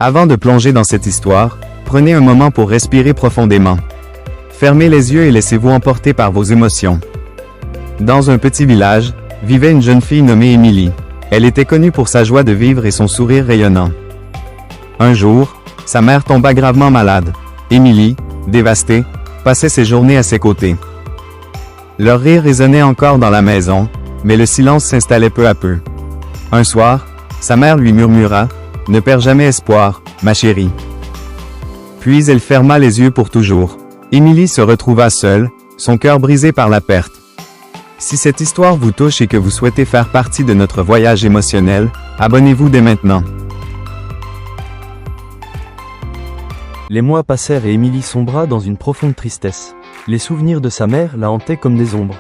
Avant de plonger dans cette histoire, prenez un moment pour respirer profondément. Fermez les yeux et laissez-vous emporter par vos émotions. Dans un petit village, vivait une jeune fille nommée Émilie. Elle était connue pour sa joie de vivre et son sourire rayonnant. Un jour, sa mère tomba gravement malade. Émilie, dévastée, passait ses journées à ses côtés. Leur rire résonnait encore dans la maison, mais le silence s'installait peu à peu. Un soir, sa mère lui murmura « Ne perds jamais espoir, ma chérie. » Puis elle ferma les yeux pour toujours. Émilie se retrouva seule, son cœur brisé par la perte. Si cette histoire vous touche et que vous souhaitez faire partie de notre voyage émotionnel, abonnez-vous dès maintenant. Les mois passèrent et Émilie sombra dans une profonde tristesse. Les souvenirs de sa mère la hantaient comme des ombres.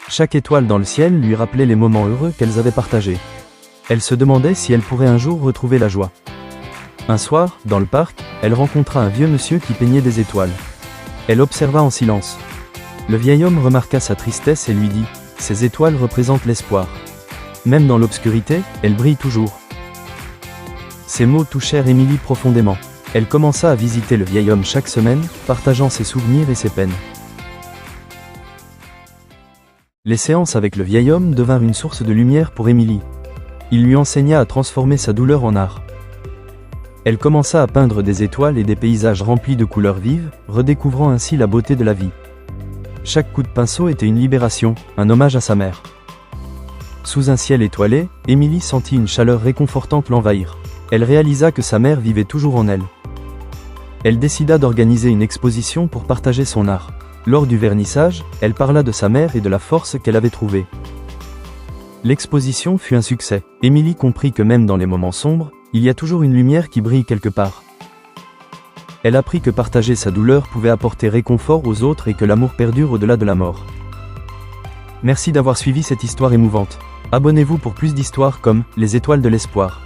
Chaque étoile dans le ciel lui rappelait les moments heureux qu'elles avaient partagés. Elle se demandait si elle pourrait un jour retrouver la joie. Un soir, dans le parc, elle rencontra un vieux monsieur qui peignait des étoiles. Elle observa en silence. Le vieil homme remarqua sa tristesse et lui dit « Ces étoiles représentent l'espoir. Même dans l'obscurité, elles brillent toujours. » Ces mots touchèrent Émilie profondément. Elle commença à visiter le vieil homme chaque semaine, partageant ses souvenirs et ses peines. Les séances avec le vieil homme devinrent une source de lumière pour Émilie. Il lui enseigna à transformer sa douleur en art. Elle commença à peindre des étoiles et des paysages remplis de couleurs vives, redécouvrant ainsi la beauté de la vie. Chaque coup de pinceau était une libération, un hommage à sa mère. Sous un ciel étoilé, Émilie sentit une chaleur réconfortante l'envahir. Elle réalisa que sa mère vivait toujours en elle. Elle décida d'organiser une exposition pour partager son art. Lors du vernissage, elle parla de sa mère et de la force qu'elle avait trouvée. L'exposition fut un succès. Émilie comprit que même dans les moments sombres, il y a toujours une lumière qui brille quelque part. Elle apprit que partager sa douleur pouvait apporter réconfort aux autres et que l'amour perdure au-delà de la mort. Merci d'avoir suivi cette histoire émouvante. Abonnez-vous pour plus d'histoires comme Les étoiles de l'espoir.